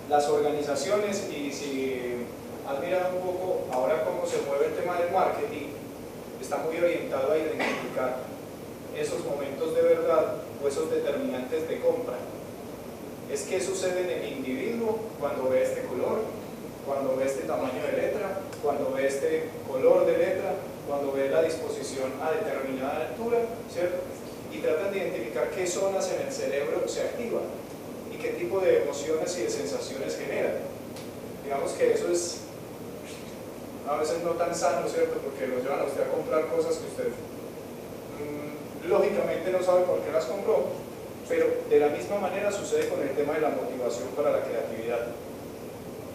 las organizaciones, y si has mirado un poco ahora cómo se mueve el tema del marketing, está muy orientado a identificar esos momentos de verdad o esos determinantes de compra. Es qué sucede en el individuo cuando ve este color, cuando ve este tamaño de letra, cuando ve este color de letra, cuando ve la disposición a determinada altura, ¿cierto? Y tratan de identificar qué zonas en el cerebro se activan y qué tipo de emociones y de sensaciones generan. Digamos que eso es a veces no tan sano, ¿cierto? Porque lo llevan a usted a comprar cosas que usted lógicamente no sabe por qué las compró, pero de la misma manera sucede con el tema de la motivación para la creatividad.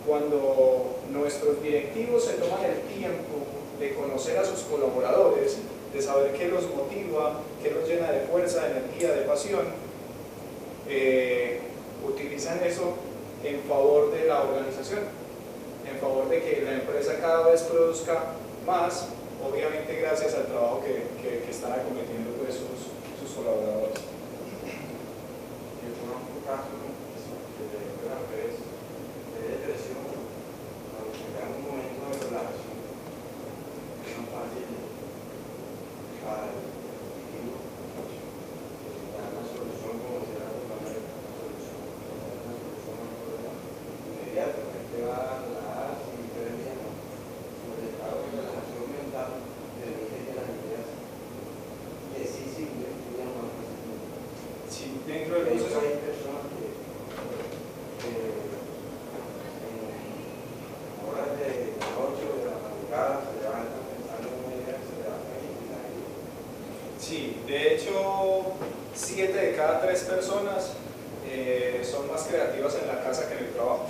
Cuando nuestros directivos se toman el tiempo de conocer a sus colaboradores, de saber qué los motiva, qué los llena de fuerza, de energía, de pasión, utilizan eso en favor de la organización, en favor de que la empresa cada vez produzca más, obviamente gracias al trabajo que están acometiendo pues, sus colaboradores. Yo conozco casos de la empresa de depresión, cuando llega un momento de relajación, es más fácil para el individuo dar una solución como si era una solución inmediata, que te va a relajar sin tener miedo, sobre el estado de relajación mental, permite que las ideas que sí fluyan más fácilmente. Sí, dentro del De hecho, proceso hay personas que horas de la noche o de la madrugada se levantan pensando en una idea que se levantan y empiezan a ir. sí, de hecho 7 de cada 3 personas son más creativas en la casa que en el trabajo.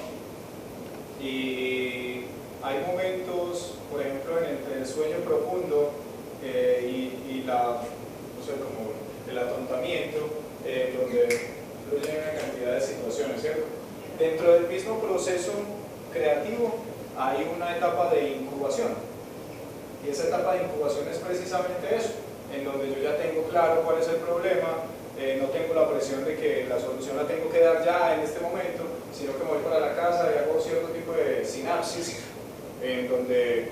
Y hay momentos, por ejemplo, entre el sueño profundo y no sé, como el atontamiento, donde fluyen una cantidad de situaciones, ¿cierto? Dentro del mismo proceso creativo hay una etapa de incubación, y esa etapa de incubación es precisamente eso, en donde yo ya tengo claro cuál es el problema, no tengo la presión de que la solución la tengo que dar ya en este momento, sino que me voy para la casa y hago cierto tipo de sinapsis, en donde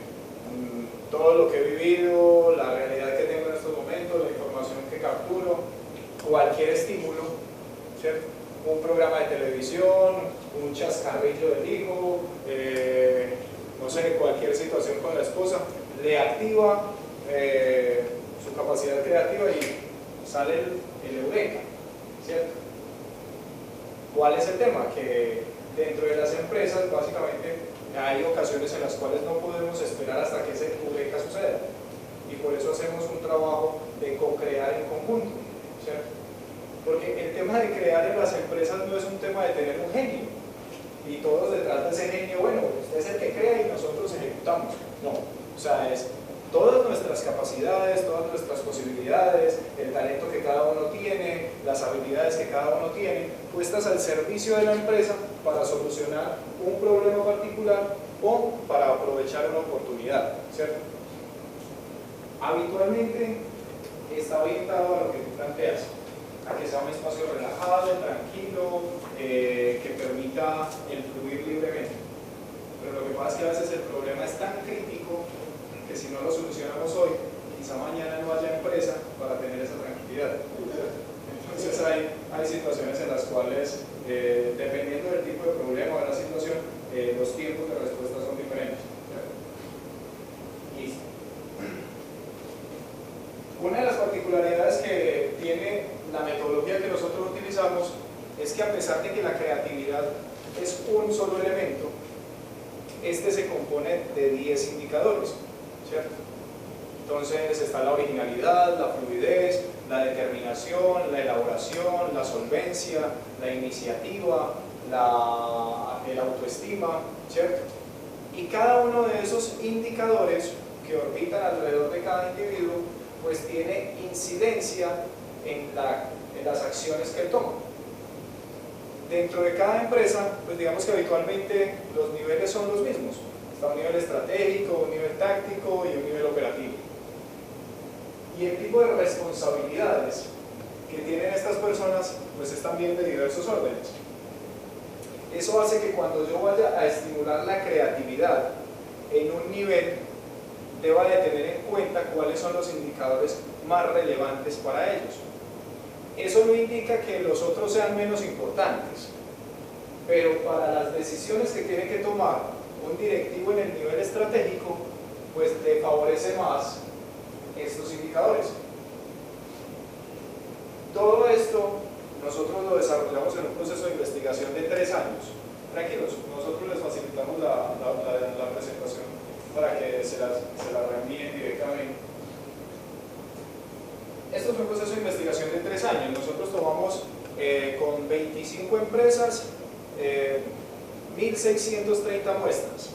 todo lo que he vivido, la realidad que tengo en estos momentos, la información que capturo, cualquier estímulo, ¿cierto? Un programa de televisión, un chascarrillo del hijo, no sé, cualquier situación con la esposa, le activa su capacidad creativa y sale el eureka, ¿cierto? ¿Cuál es el tema? Que dentro de las empresas básicamente hay ocasiones en las cuales no podemos esperar hasta que ese eureka suceda, y por eso hacemos un trabajo de co-crear en conjunto, ¿cierto? Porque el tema de crear en las empresas no es un tema de tener un genio y todos detrás de ese genio, bueno, usted es el que crea y nosotros ejecutamos. No, o sea, es todas nuestras capacidades, todas nuestras posibilidades, el talento que cada uno tiene, las habilidades que cada uno tiene, puestas al servicio de la empresa para solucionar un problema particular o para aprovechar una oportunidad, ¿cierto? Habitualmente está orientado a lo que tú planteas, a que sea un espacio relajado, tranquilo, que permita el fluir libremente. Pero lo que pasa es que a veces el problema es tan crítico que si no lo solucionamos hoy, quizá mañana no haya empresa para tener esa tranquilidad. Entonces hay situaciones en las cuales, dependiendo del tipo de problema o de la situación, los tiempos de respuesta son diferentes. Listo. Una de las particularidades que tiene la metodología que nosotros utilizamos es que, a pesar de que la creatividad es un solo elemento, este se compone de 10 indicadores, ¿cierto? Entonces está la originalidad, la fluidez, la determinación, la elaboración, la solvencia, la iniciativa, el autoestima, ¿cierto? Y cada uno de esos indicadores que orbitan alrededor de cada individuo pues tiene incidencia en las acciones que él toma. Dentro de cada empresa, pues digamos que habitualmente los niveles son los mismos. Está un nivel estratégico, un nivel táctico y un nivel operativo. Y el tipo de responsabilidades que tienen estas personas pues es también de diversos órdenes. Eso hace que cuando yo vaya a estimular la creatividad en un nivel, deba de tener en cuenta cuáles son los indicadores más relevantes para ellos. Eso no indica que los otros sean menos importantes, pero para las decisiones que tiene que tomar un directivo en el nivel estratégico, pues le favorece más estos indicadores. Todo esto nosotros lo desarrollamos en un proceso de investigación de 3 años. Tranquilos, nosotros les facilitamos la presentación para que se la reenvíen directamente. Esto es un proceso de investigación de 3 años. Nosotros tomamos con 25 empresas 1.630 muestras.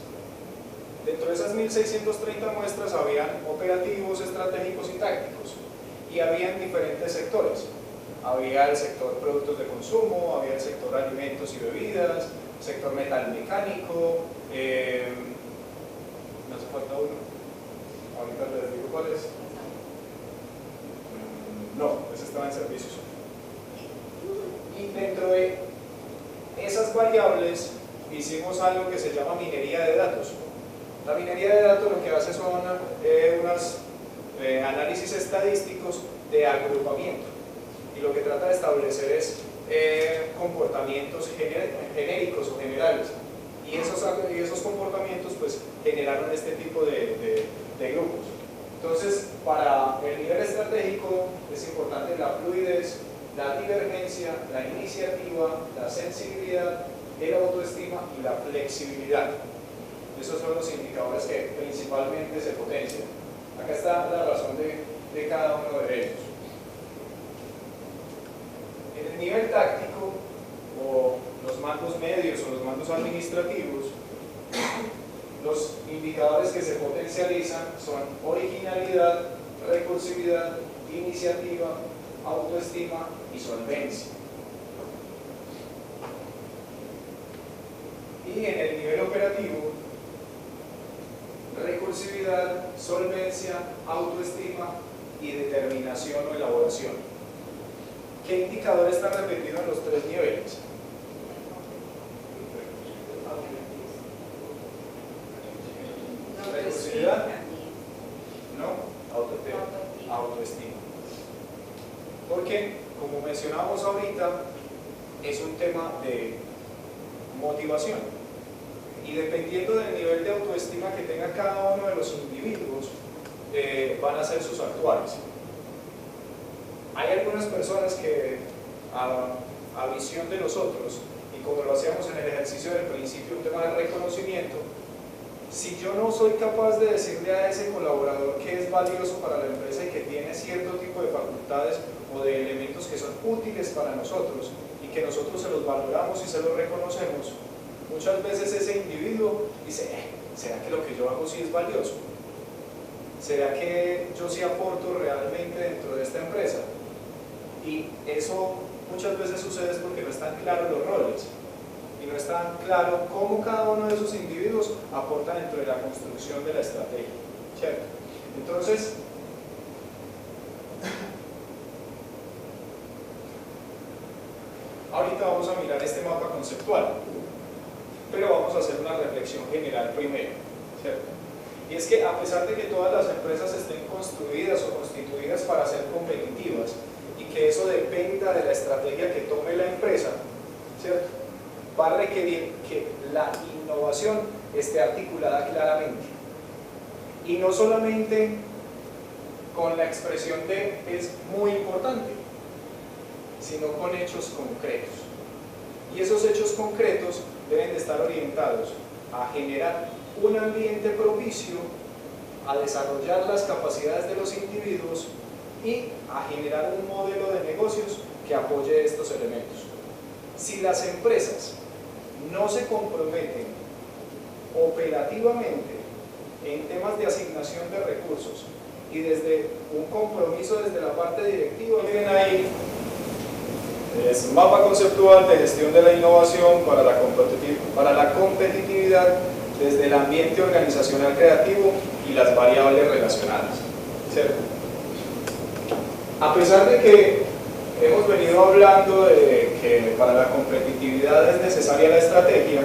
Dentro de esas 1.630 muestras habían operativos, estratégicos y tácticos, y habían diferentes sectores. Había el sector productos de consumo, había el sector alimentos y bebidas, sector metalmecánico, me hace falta uno, ahorita les digo cuál es. No, ese estaba en servicios. Y dentro de esas variables hicimos algo que se llama minería de datos. La minería de datos lo que hace son unos análisis estadísticos de agrupamiento, y lo que trata de establecer es comportamientos genéricos o generales, y esos comportamientos pues generaron este tipo de grupos. Entonces, para el nivel estratégico es importante la fluidez, la divergencia, la iniciativa, la sensibilidad, el autoestima y la flexibilidad. Esos son los indicadores que principalmente se potencian. Acá está la razón de cada uno de ellos. En el nivel táctico, o los mandos medios o los mandos administrativos, los indicadores que se potencializan son originalidad, recursividad, iniciativa, autoestima y solvencia. Y en el nivel operativo, recursividad, solvencia, autoestima y determinación o elaboración. ¿Qué indicador está repetido en los 3 niveles? Recursividad, no, autoestima. Porque, como mencionamos ahorita, es un tema de motivación, y dependiendo del nivel de autoestima que tenga cada uno de los individuos, van a ser sus actuales. Hay algunas personas que a visión de nosotros, y como lo hacíamos en el ejercicio del principio, un tema de reconocimiento, si yo no soy capaz de decirle a ese colaborador que es valioso para la empresa y que tiene cierto tipo de facultades o de elementos que son útiles para nosotros y que nosotros se los valoramos y se los reconocemos, muchas veces ese individuo dice, ¿será que lo que yo hago sí es valioso? ¿Será que yo sí aporto realmente dentro de esta empresa? Y eso muchas veces sucede es porque no están claros los roles y no está claro cómo cada uno de esos individuos aporta dentro de la construcción de la estrategia, ¿cierto? Entonces, ahorita vamos a mirar este mapa conceptual, pero vamos a hacer una reflexión general primero, ¿cierto? Y es que a pesar de que todas las empresas estén construidas o constituidas para ser competitivas y que eso dependa de la estrategia que tome la empresa, ¿cierto?, va a requerir que la innovación esté articulada claramente, y no solamente con la expresión de es muy importante, sino con hechos concretos. Y esos hechos concretos deben de estar orientados a generar un ambiente propicio a desarrollar las capacidades de los individuos y a generar un modelo de negocios que apoye estos elementos. Si las empresas no se comprometen operativamente en temas de asignación de recursos y desde un compromiso desde la parte directiva, miren ahí, es un mapa conceptual de gestión de la innovación para la competitividad desde el ambiente organizacional creativo y las variables relacionadas, ¿cierto? A pesar de que hemos venido hablando de que para la competitividad es necesaria la estrategia,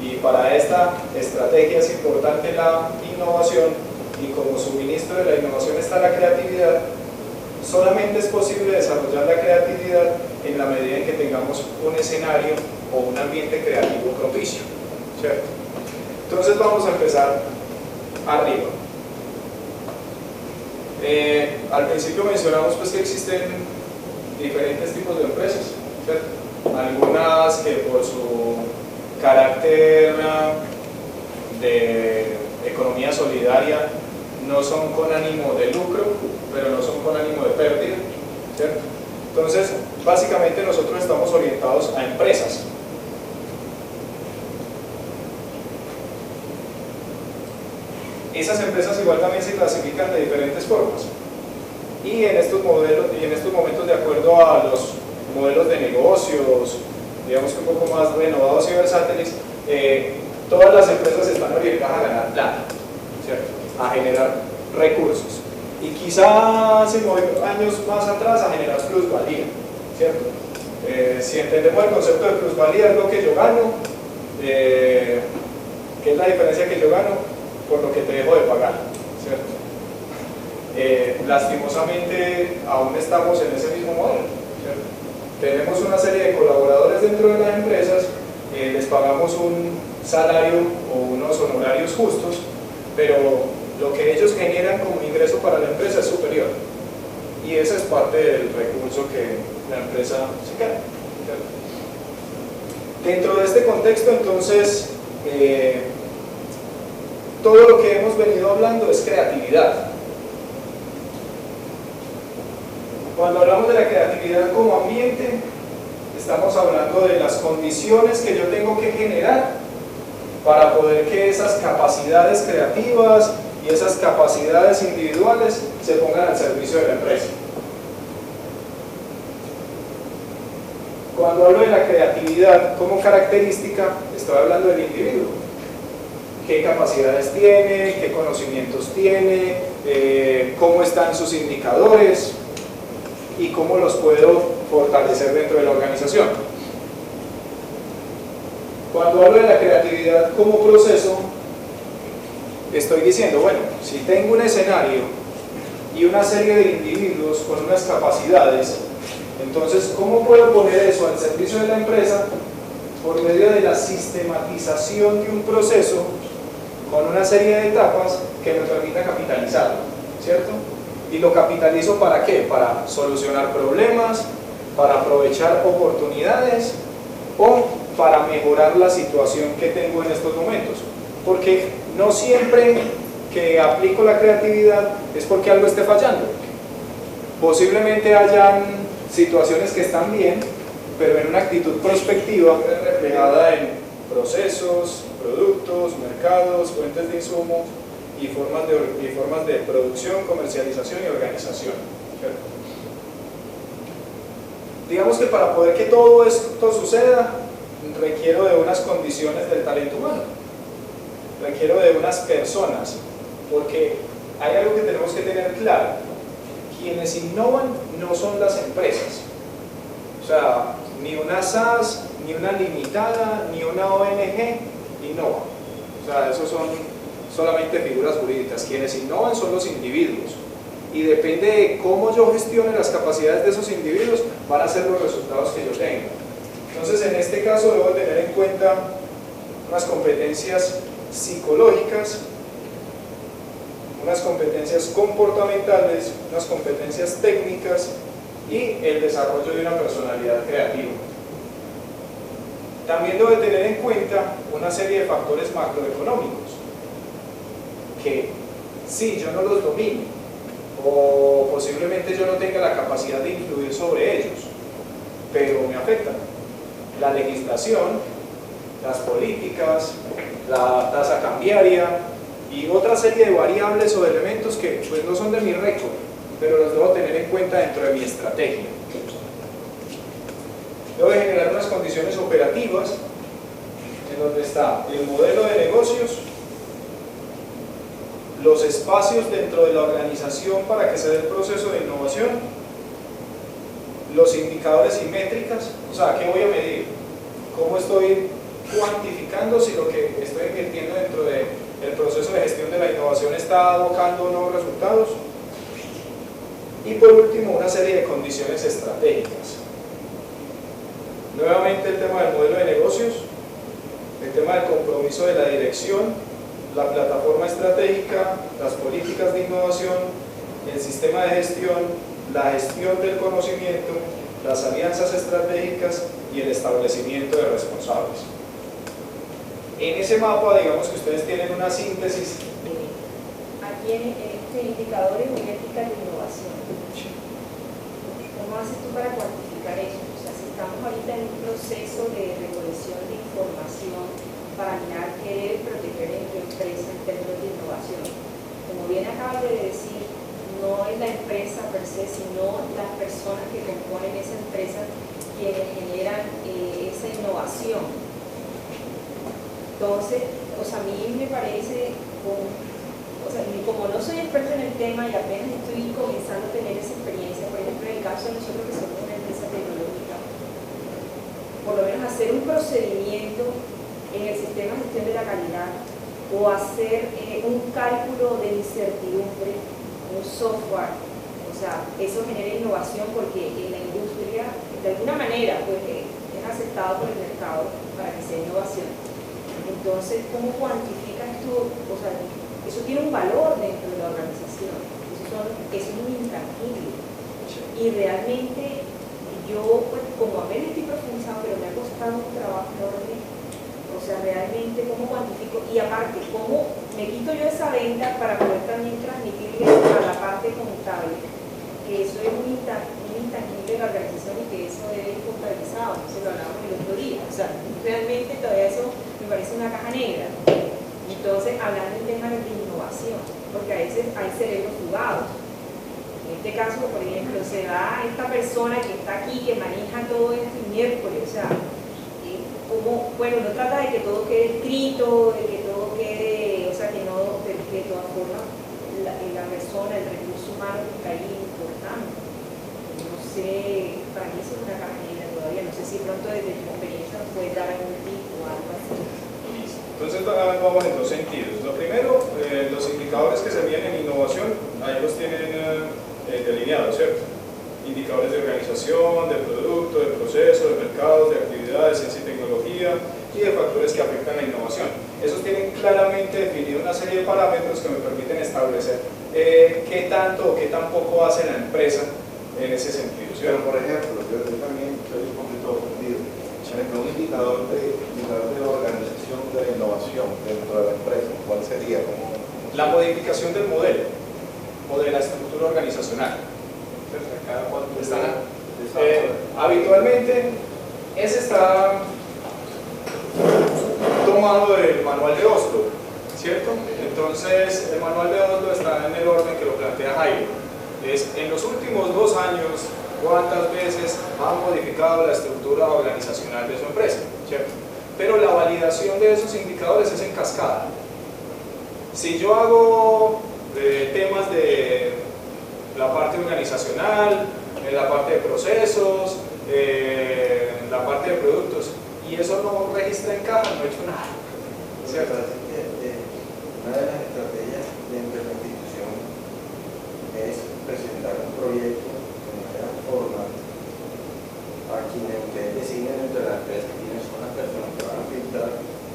y para esta estrategia es importante la innovación, y como suministro de la innovación está la creatividad, solamente es posible desarrollar la creatividad en la medida en que tengamos un escenario o un ambiente creativo propicio, ¿cierto? Entonces vamos a empezar arriba. Al principio mencionamos pues que existen diferentes tipos de empresas, ¿cierto? Algunas que por su carácter de economía solidaria no son con ánimo de lucro, pero no son con ánimo de pérdida, ¿cierto? Entonces, básicamente nosotros estamos orientados a empresas. Esas empresas igual también se clasifican de diferentes formas, y en estos momentos, de acuerdo a los modelos de negocios, digamos que un poco más renovados y versátiles, todas las empresas están orientadas a ganar plata, ¿cierto? A generar recursos, y quizás hace años más atrás a generar plusvalía, ¿cierto? Si entendemos el concepto de plusvalía, es lo que yo gano, ¿qué es la diferencia que yo gano? Por lo que te dejo de pagar, ¿cierto? Lastimosamente aún estamos en ese mismo modelo, ¿cierto? Tenemos una serie de colaboradores dentro de las empresas, les pagamos un salario o unos honorarios justos, pero lo que ellos generan como ingreso para la empresa es superior, y ese es parte del recurso que la empresa se queda, ¿cierto? Dentro de este contexto, entonces, todo lo que hemos venido hablando es creatividad. Cuando hablamos de la creatividad como ambiente, estamos hablando de las condiciones que yo tengo que generar para poder que esas capacidades creativas y esas capacidades individuales se pongan al servicio de la empresa. Cuando hablo de la creatividad como característica, estoy hablando del individuo. ¿Qué capacidades tiene? ¿Qué conocimientos tiene? ¿Cómo están sus indicadores? ¿Y cómo los puedo fortalecer dentro de la organización? Cuando hablo de la creatividad como proceso, estoy diciendo, bueno, si tengo un escenario y una serie de individuos con unas capacidades, entonces, ¿cómo puedo poner eso al servicio de la empresa? Por medio de la sistematización de un proceso con una serie de etapas que me permita capitalizarlo, ¿cierto? ¿Y lo capitalizo para qué? Para solucionar problemas, para aprovechar oportunidades o para mejorar la situación que tengo en estos momentos. Porque no siempre que aplico la creatividad es porque algo esté fallando. Posiblemente hayan situaciones que están bien, pero en una actitud prospectiva reflejada en procesos, productos, mercados, fuentes de insumos y formas de producción, comercialización y organización, ¿cierto? Digamos que para poder que todo esto suceda, requiero de unas condiciones del talento humano, requiero de unas personas, porque hay algo que tenemos que tener claro: quienes innovan no son las empresas, o sea, ni una SAS, ni una limitada, ni una ONG innova, o sea, esos son solamente figuras jurídicas. Quienes innovan son los individuos, y depende de cómo yo gestione las capacidades de esos individuos, van a ser los resultados que yo tenga. Entonces, en este caso debo tener en cuenta unas competencias psicológicas, unas competencias comportamentales, unas competencias técnicas y el desarrollo de una personalidad creativa. También debo tener en cuenta una serie de factores macroeconómicos que, si yo no los domino o posiblemente yo no tenga la capacidad de influir sobre ellos, pero me afectan: la legislación, las políticas, la tasa cambiaria y otra serie de variables o de elementos que pues no son de mi récord, pero los debo tener en cuenta dentro de mi estrategia. Debo de generar unas condiciones operativas en donde está el modelo de negocios, los espacios dentro de la organización para que se dé el proceso de innovación, los indicadores y métricas, o sea, ¿qué voy a medir? ¿Cómo estoy cuantificando si lo que estoy invirtiendo dentro del proceso de gestión de la innovación está abocando nuevos resultados? Y por último, una serie de condiciones estratégicas. Nuevamente el tema del modelo de negocios, el tema del compromiso de la dirección, la plataforma estratégica, las políticas de innovación, el sistema de gestión, la gestión del conocimiento, las alianzas estratégicas y el establecimiento de responsables. En ese mapa, digamos que ustedes tienen una síntesis. Aquí en este indicadores y métricas de innovación, ¿cómo haces tú para cuantificar eso? O sea, si estamos ahorita en un proceso de recolección de información para mirar qué debe proteger en tu empresa en términos de innovación, como bien acabas de decir, no es la empresa per se, sino las personas que componen esa empresa quienes generan esa innovación. Entonces, o sea, a mí me parece, o sea, como no soy experta en el tema y apenas estoy comenzando a tener esa experiencia, por ejemplo, en el caso de nosotros que somos una empresa tecnológica, por lo menos hacer un procedimiento en el sistema de gestión de la calidad o hacer un cálculo de incertidumbre, un software, o sea, eso genera innovación porque en la industria, de alguna manera, pues es aceptado por el mercado para que sea innovación. Entonces, ¿cómo cuantificas tú? O sea, eso tiene un valor dentro de la organización, eso es un intangible. Y realmente yo, pues, como apenas estoy profundizando, pero me ha costado un trabajo enorme. O sea, realmente cómo cuantifico y aparte cómo me quito yo esa venta para poder también transmitirle a la parte contable que eso es un intangible de la organización y que eso debe ir contabilizado. Eso lo hablábamos el otro día. O sea, realmente todavía eso me parece una caja negra. Entonces, hablando en temas de innovación, porque a veces hay cerebros fugados. En este caso, por ejemplo, se da esta persona que está aquí, que maneja todo esto miércoles, o sea, como, bueno, no trata de que todo quede escrito, de que todo quede, o sea, que no, de todas formas, la persona, el recurso humano que está ahí importante. No sé, para mí eso es una caja negra todavía, no sé si pronto desde tu experiencia nos puedes dar algún tip o algo así. Entonces vamos en dos sentidos. Lo primero, los indicadores que se vienen en innovación, ahí los tienen delineados, ¿cierto? Indicadores de organización, de producto, de proceso, de mercados, de actividades, ciencia y tecnología y de factores que afectan la innovación. Esos tienen claramente definido una serie de parámetros que me permiten establecer qué tanto o qué tan poco hace la empresa en ese sentido, ¿cierto? Pero, por ejemplo, yo también estoy un poquito ofendido. Por ejemplo, un indicador de organización de la innovación dentro de la empresa, ¿cuál sería? La modificación del modelo o de la estructura organizacional. Cada cuánto habitualmente ese está tomado del manual de Oslo, ¿cierto? Entonces el manual de Oslo está en el orden que lo plantea Jairo. Es en los últimos 2 años cuántas veces han modificado la estructura organizacional de su empresa, ¿cierto? Pero la validación de esos indicadores es en cascada. Si yo hago temas de la parte organizacional, la parte de procesos, la parte de productos, y eso no registra en caja, no he hecho nada, ¿cierto? Una de las estrategias dentro de la institución es presentar un proyecto de manera formal a quienes ustedes designen entre las empresas quiénes son las personas que van a filtrar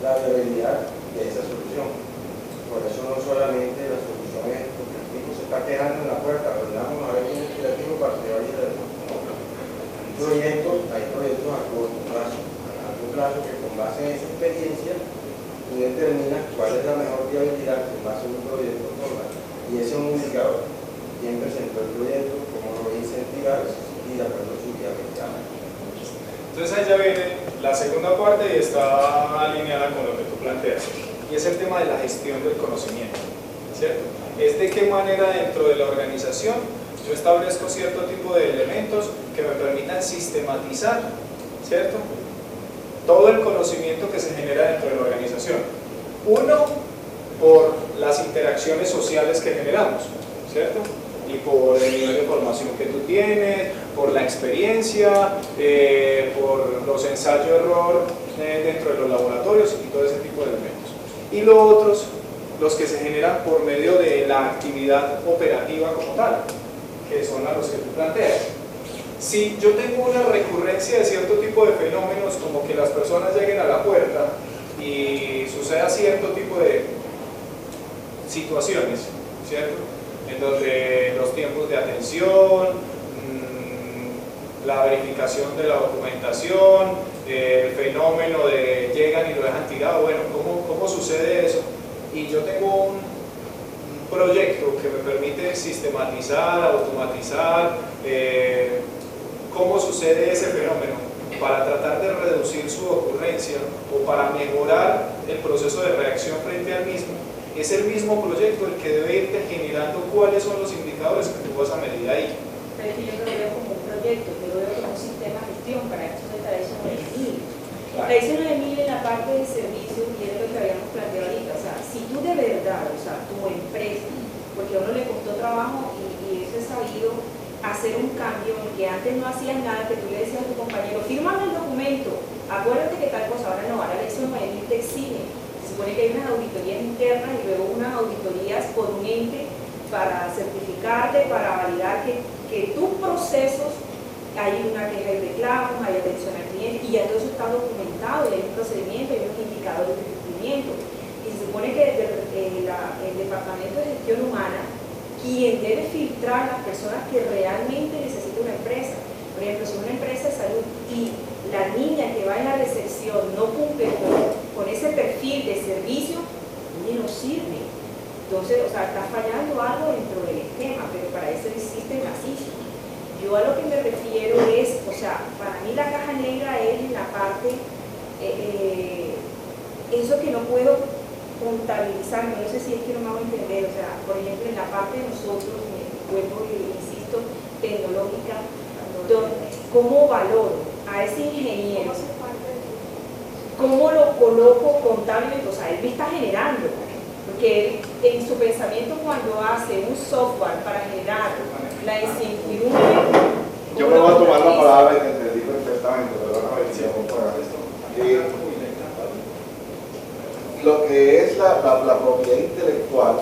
la viabilidad de esa solución. Por eso no solamente la solución es porque el tipo se está quedando en la puerta, vamos a ver quién es creativo para que vaya a hay proyectos a corto plazo, que con base en esa experiencia tú determinas cuál es la mejor viabilidad en base a un proyecto formal y ese es un indicador. Quién presentó el proyecto, cómo lo voy a incentivar y de acuerdo a su viabilidad. Entonces ahí ya viene la segunda parte y está alineada con lo que tú planteas, y es el tema de la gestión del conocimiento, ¿cierto? Es de qué manera dentro de la organización yo establezco cierto tipo de elementos que me permitan sistematizar, ¿cierto?, todo el conocimiento que se genera dentro de la organización. Uno, por las interacciones sociales que generamos, ¿cierto?, y por el nivel de formación que tú tienes, por la experiencia, por los ensayos-error dentro de los laboratorios y todo ese tipo de elementos. Y los otros, los que se generan por medio de la actividad operativa como tal, que son a los que tú planteas. Si yo tengo una recurrencia de cierto tipo de fenómenos, como que las personas lleguen a la puerta y suceda cierto tipo de situaciones, ¿cierto? En donde los tiempos de atención, la verificación de la documentación, el fenómeno de llegan y lo dejan tirado, bueno, ¿cómo sucede eso? Y yo tengo un proyecto que me permite sistematizar, automatizar cómo sucede ese fenómeno para tratar de reducir su ocurrencia o para mejorar el proceso de reacción frente al mismo. Es el mismo proyecto el que debe irte generando cuáles son los indicadores que tú vas a medir ahí. Pero es que yo no lo veo como un proyecto, yo lo veo como un sistema de gestión. Para esto se traduce en Emil. Traduce en Emil en la parte de servicio, y es lo que habíamos planteado ahorita. O sea, si tú de verdad, o sea, tu empresa, porque a uno le costó trabajo y eso es sabido, hacer un cambio en que antes no hacías nada, que tú le decías a tu compañero, fírmame el documento, acuérdate que tal cosa, ahora no, ahora eso no te exige. Se supone que hay unas auditorías internas y luego unas auditorías por un ente para certificarte, para validar que tus procesos, hay una queja y reclamos, hay atención al cliente, y ya todo eso está documentado, y hay un procedimiento, hay unos indicadores de cumplimiento. Y se supone que el Departamento de Gestión Humana, quien debe filtrar las personas que realmente necesita una empresa. Por ejemplo, si una empresa de salud y la niña que va en la recepción no cumple con ese perfil de servicio, no sirve. Entonces, o sea, está fallando algo dentro del esquema, pero para eso existen las ISO. Yo a lo que me refiero es, o sea, para mí la caja negra es en la parte, eso que no puedo contabilizar, no sé si es que no me hago entender, o sea, por ejemplo, en la parte de nosotros, vuelvo y insisto, tecnológica, ¿cómo valoro a ese ingeniero? ¿Cómo lo coloco contablemente? O sea, él me está generando. Porque en su pensamiento, cuando hace un software para generar la incertidumbre, yo me voy a tomar la palabra y te entendí perfectamente, lo que es la propiedad intelectual